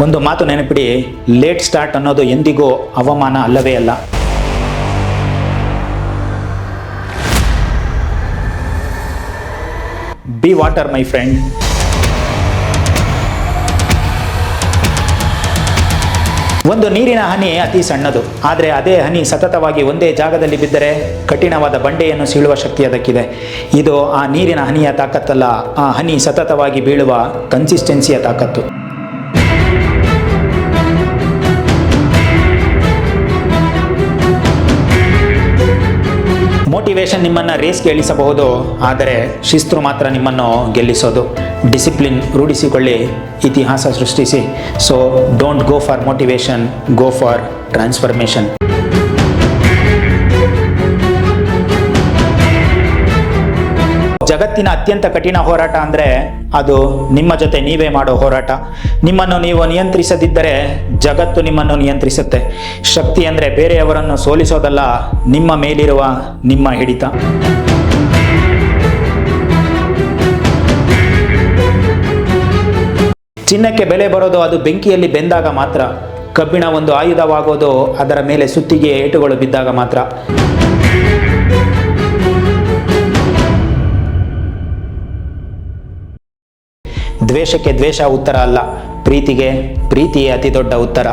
ಒಂದು ಮಾತು ನೆನಪಿಡಿ, ಲೇಟ್ ಸ್ಟಾರ್ಟ್ ಅನ್ನೋದು ಎಂದಿಗೂ ಅವಮಾನ ಅಲ್ಲವೇ ಅಲ್ಲ. B water my friend. ಒಂದು ನೀರಿನ ಹನಿ ಅತಿ ಸಣ್ಣದು, ಆದರೆ ಅದೇ ಹನಿ ಸತತವಾಗಿ ಒಂದೇ ಜಾಗದಲ್ಲಿ ಬಿದ್ದರೆ ಕಠಿಣವಾದ ಬಂಡೆಯನ್ನು ಸೀಳುವ ಶಕ್ತಿ ಅದಕ್ಕಿದೆ. ಇದು ಆ ನೀರಿನ ಹನಿಯ ತಾಕತ್ತಲ್ಲ, ಆ ಹನಿ ಸತತವಾಗಿ ಬೀಳುವ ಕನ್ಸಿಸ್ಟೆನ್ಸಿಯ ತಾಕತ್ತು. ಮೋಟಿವೇಶನ್ ನಿಮ್ಮನ್ನು ರೇಸ್ಗೆ ಇಳಿಸಬಹುದು, ಆದರೆ ಶಿಸ್ತು ಮಾತ್ರ ನಿಮ್ಮನ್ನು ಗೆಲ್ಲಿಸೋದು. ಡಿಸಿಪ್ಲಿನ್ ರೂಢಿಸಿಕೊಳ್ಳಿ, ಇತಿಹಾಸ ಸೃಷ್ಟಿಸಿ. So don't go for motivation, go for transformation. ಜಗತ್ತಿನ ಅತ್ಯಂತ ಕಠಿಣ ಹೋರಾಟ ಅಂದರೆ ಅದು ನಿಮ್ಮ ಜೊತೆ ನೀವೇ ಮಾಡೋ ಹೋರಾಟ. ನಿಮ್ಮನ್ನು ನೀವು ನಿಯಂತ್ರಿಸದಿದ್ದರೆ ಜಗತ್ತು ನಿಮ್ಮನ್ನು ನಿಯಂತ್ರಿಸುತ್ತೆ. ಶಕ್ತಿ ಅಂದರೆ ಬೇರೆಯವರನ್ನು ಸೋಲಿಸೋದಲ್ಲ, ನಿಮ್ಮ ಮೇಲಿರುವ ನಿಮ್ಮ ಹಿಡಿತ. ಚಿನ್ನಕ್ಕೆ ಬೆಲೆ ಬರೋದು ಅದು ಬೆಂಕಿಯಲ್ಲಿ ಬೆಂದಾಗ ಮಾತ್ರ. ಕಬ್ಬಿಣ ಒಂದು ಆಯುಧವಾಗೋದು ಅದರ ಮೇಲೆ ಸುತ್ತಿಗೆ ಏಟುಗಳು ಬಿದ್ದಾಗ ಮಾತ್ರ. ದ್ವೇಷಕ್ಕೆ ದ್ವೇಷ ಉತ್ತರ ಅಲ್ಲ, ಪ್ರೀತಿಗೆ ಪ್ರೀತಿಯೇ ಅತಿ ದೊಡ್ಡ ಉತ್ತರ.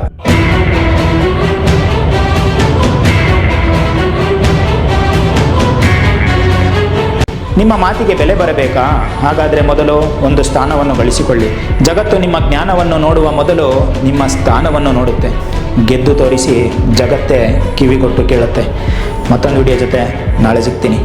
ನಿಮ್ಮ ಮಾತಿಗೆ ಬೆಲೆ ಬರಬೇಕಾ? ಹಾಗಾದರೆ ಮೊದಲು ಒಂದು ಸ್ಥಾನವನ್ನು ಗಳಿಸಿಕೊಳ್ಳಿ. ಜಗತ್ತು ನಿಮ್ಮ ಜ್ಞಾನವನ್ನು ನೋಡುವ ಮೊದಲು ನಿಮ್ಮ ಸ್ಥಾನವನ್ನು ನೋಡುತ್ತೆ. ಗೆದ್ದು ತೋರಿಸಿ ಜಗತ್ತೇ ಕಿವಿಗೊಟ್ಟು ಕೇಳುತ್ತೆ. ಮತ್ತೊಂದು ವಿಡಿಯೋ ಜೊತೆ ನಾಳೆ ಸಿಗ್ತೀನಿ.